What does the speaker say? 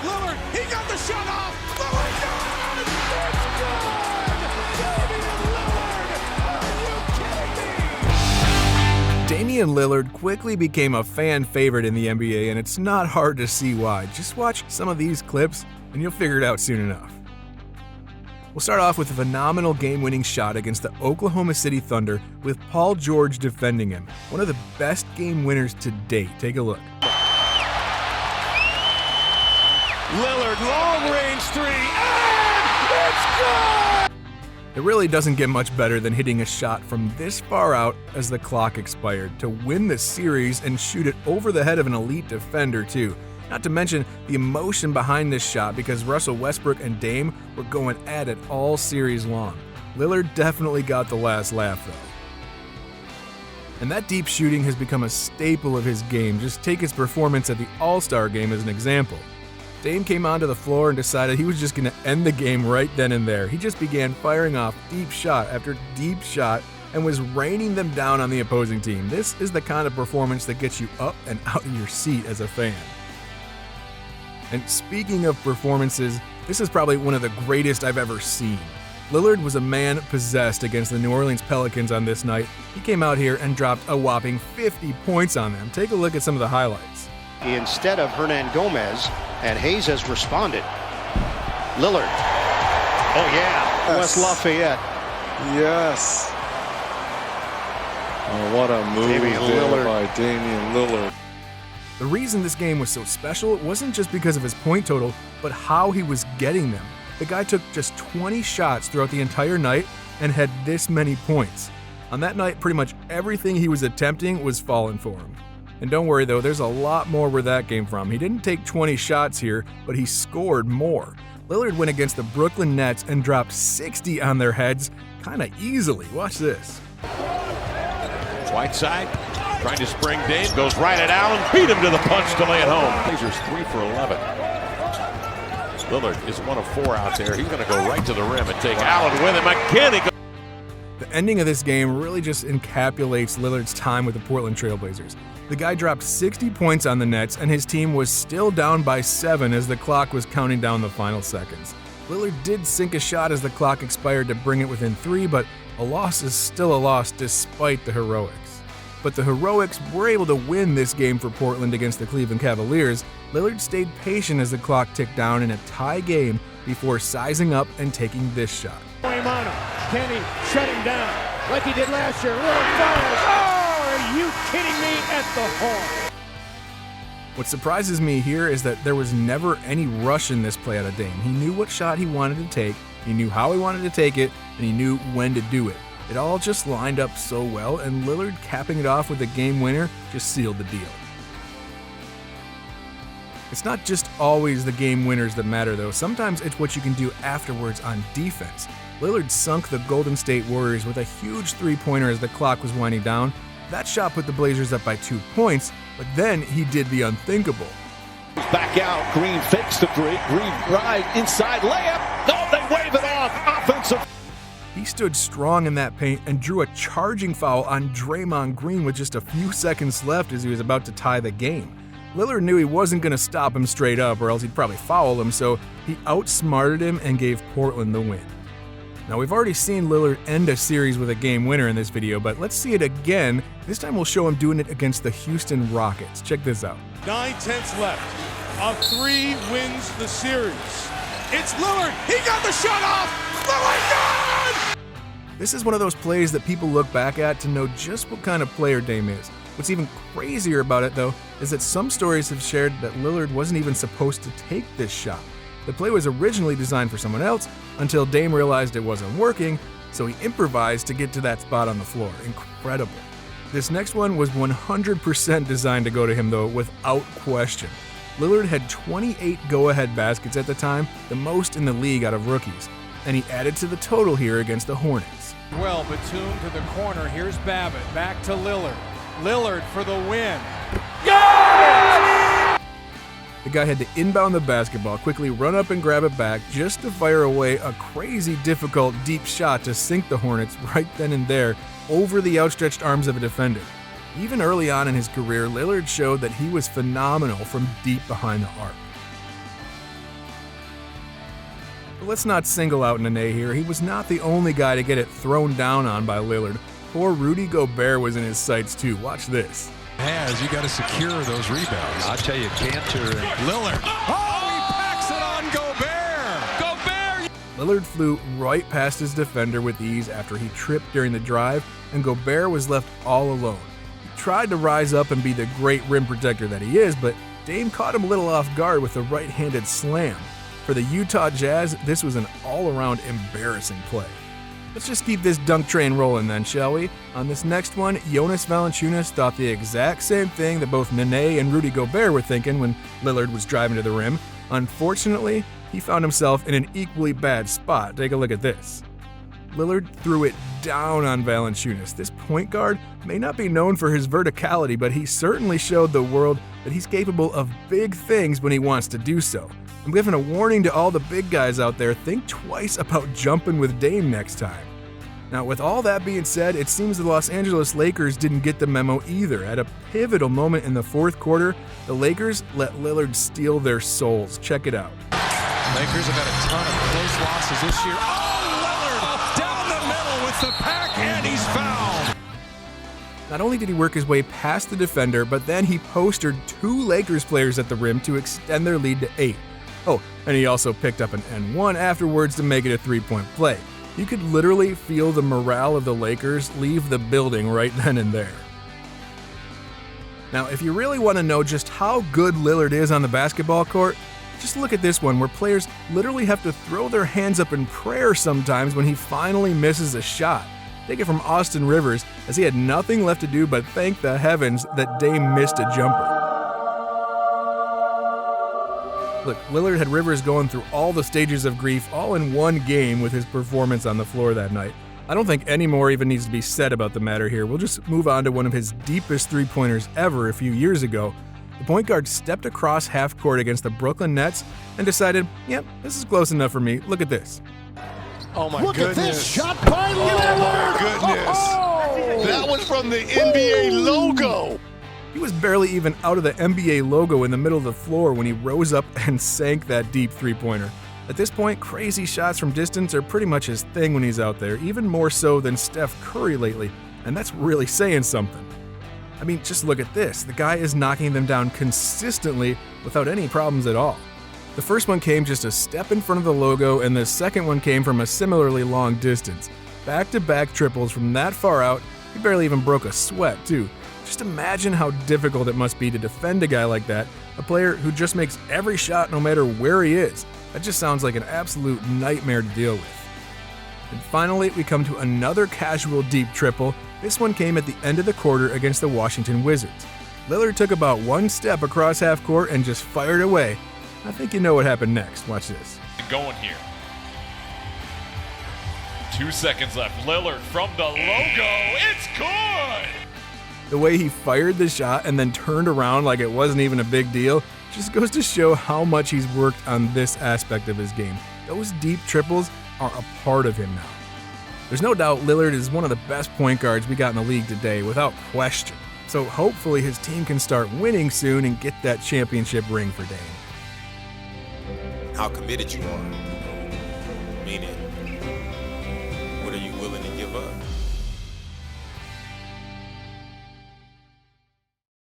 Lillard. He got the shot off. Lillard got it. It's good. Damian Lillard. Are you kidding me? Damian Lillard quickly became a fan favorite in the NBA, and it's not hard to see why. Just watch some of these clips and you'll figure it out soon enough. We'll start off with a phenomenal game-winning shot against the Oklahoma City Thunder with Paul George defending him. One of the best game winners to date. Take a look. Lillard, long-range three, and it's good! It really doesn't get much better than hitting a shot from this far out as the clock expired to win the series and shoot it over the head of an elite defender too. Not to mention the emotion behind this shot because Russell Westbrook and Dame were going at it all series long. Lillard definitely got the last laugh though. And that deep shooting has become a staple of his game. Just take his performance at the All-Star game as an example. Dame came onto the floor and decided he was just going to end the game right then and there. He just began firing off deep shot after deep shot and was raining them down on the opposing team. This is the kind of performance that gets you up and out of your seat as a fan. And speaking of performances, this is probably one of the greatest I've ever seen. Lillard was a man possessed against the New Orleans Pelicans on this night. He came out here and dropped a whopping 50 points on them. Take a look at some of the highlights. Instead of Hernan Gomez, and Hayes has responded. Lillard. Oh yeah, Yes. West Lafayette. Yes. Oh, what a move Damian there Lillard. by Damian Lillard. The reason this game was so special wasn't just because of his point total, but how he was getting them. The guy took just 20 shots throughout the entire night and had this many points. On that night, pretty much everything he was attempting was falling for him. And don't worry though, there's a lot more where that came from. He didn't take 20 shots here, but he scored more. Lillard went against the Brooklyn Nets and dropped 60 on their heads kinda easily. Watch this. Whiteside trying to spring Dame, goes right at Allen, beat him to the punch to lay it home. Blazers 3 for 11. Lillard is 1 of 4 out there. He's going to go right to the rim and take Allen with him again. The ending of this game really just encapsulates Lillard's time with the Portland Trailblazers. The guy dropped 60 points on the Nets and his team was still down by 7 as the clock was counting down the final seconds. Lillard did sink a shot as the clock expired to bring it within 3, but a loss is still a loss despite the heroics. But the heroics were able to win this game for Portland against the Cleveland Cavaliers. Lillard stayed patient as the clock ticked down in a tie game before sizing up and taking this shot. Mono. Kenny shut him down like he did last year. Lillard fires. Oh, are you kidding me? At the horn. What surprises me here is that there was never any rush in this play out of Dame. He knew what shot he wanted to take, he knew how he wanted to take it, and he knew when to do it. It all just lined up so well, and Lillard capping it off with a game winner just sealed the deal. It's not just always the game winners that matter though, sometimes it's what you can do afterwards on defense. Lillard sunk the Golden State Warriors with a huge three-pointer as the clock was winding down. That shot put the Blazers up by 2 points, but then he did the unthinkable. Back out, Green fakes the three, Green right, inside layup, no, they wave it off, offensive. He stood strong in that paint and drew a charging foul on Draymond Green with just a few seconds left as he was about to tie the game. Lillard knew he wasn't going to stop him straight up or else he'd probably foul him, so he outsmarted him and gave Portland the win. Now we've already seen Lillard end a series with a game winner in this video, but let's see it again. This time we'll show him doing it against the Houston Rockets. Check this out. 9/10 left. A 3 wins the series. It's Lillard. He got the shot off. Lillard got it! This is one of those plays that people look back at to know just what kind of player Dame is. What's even crazier about it though is that some stories have shared that Lillard wasn't even supposed to take this shot. The play was originally designed for someone else until Dame realized it wasn't working, so he improvised to get to that spot on the floor. Incredible. This next one was 100% designed to go to him though, without question. Lillard had 28 go-ahead baskets at the time, the most in the league out of rookies, and he added to the total here against the Hornets. Well, Batum to the corner. Here's Babbitt. Back to Lillard. Lillard for the win. The guy had to inbound the basketball, quickly run up and grab it back just to fire away a crazy difficult deep shot to sink the Hornets right then and there over the outstretched arms of a defender. Even early on in his career, Lillard showed that he was phenomenal from deep behind the arc. But let's not single out Nene here. He was not the only guy to get it thrown down on by Lillard. Poor Rudy Gobert was in his sights too. Watch this. You got to secure those rebounds. I'll tell you, Cantor and Lillard. Oh, he packs it on Gobert. Gobert! Lillard flew right past his defender with ease after he tripped during the drive, and Gobert was left all alone. He tried to rise up and be the great rim protector that he is, but Dame caught him a little off guard with a right-handed slam. For the Utah Jazz, this was an all-around embarrassing play. Let's just keep this dunk train rolling then, shall we? On this next one, Jonas Valanciunas thought the exact same thing that both Nene and Rudy Gobert were thinking when Lillard was driving to the rim. Unfortunately, he found himself in an equally bad spot. Take a look at this. Lillard threw it down on Valanciunas. This point guard may not be known for his verticality, but he certainly showed the world that he's capable of big things when he wants to do so. I'm giving a warning to all the big guys out there, think twice about jumping with Dame next time. Now, with all that being said, it seems the Los Angeles Lakers didn't get the memo either. At a pivotal moment in the fourth quarter, the Lakers let Lillard steal their souls. Check it out. Lakers have had a ton of close losses this year. Oh, Lillard down the middle with the pack, and he's fouled. Not only did he work his way past the defender, but then he postered two Lakers players at the rim to extend their lead to 8. Oh, and he also picked up an N1 afterwards to make it a three-point play. You could literally feel the morale of the Lakers leave the building right then and there. Now, if you really want to know just how good Lillard is on the basketball court, just look at this one where players literally have to throw their hands up in prayer sometimes when he finally misses a shot. Take it from Austin Rivers, as he had nothing left to do but thank the heavens that Dame missed a jumper. Look, Lillard had Rivers going through all the stages of grief all in one game with his performance on the floor that night. I don't think any more even needs to be said about the matter here. We'll just move on to one of his deepest three-pointers ever a few years ago. The point guard stepped across half court against the Brooklyn Nets and decided, yep, this is close enough for me. Look at this. Oh my look goodness. at this shot by Lillard. Oh my goodness. Oh! That was from the NBA logo. He was barely even out of the NBA logo in the middle of the floor when he rose up and sank that deep three-pointer. At this point, crazy shots from distance are pretty much his thing when he's out there, even more so than Steph Curry lately, and that's really saying something. I mean, just look at this. The guy is knocking them down consistently without any problems at all. The first one came just a step in front of the logo, and the second one came from a similarly long distance. Back-to-back triples from that far out, he barely even broke a sweat, too. Just imagine how difficult it must be to defend a guy like that, a player who just makes every shot no matter where he is. That just sounds like an absolute nightmare to deal with. And finally, we come to another casual deep triple. This one came at the end of the quarter against the Washington Wizards. Lillard took about one step across half court and just fired away. I think you know what happened next. Watch this. Going here. 2 seconds left. Lillard from the logo. It's good! The way he fired the shot and then turned around like it wasn't even a big deal just goes to show how much he's worked on this aspect of his game. Those deep triples are a part of him now. There's no doubt Lillard is one of the best point guards we got in the league today, without question. So hopefully his team can start winning soon and get that championship ring for Dame. How committed you are. Meaning,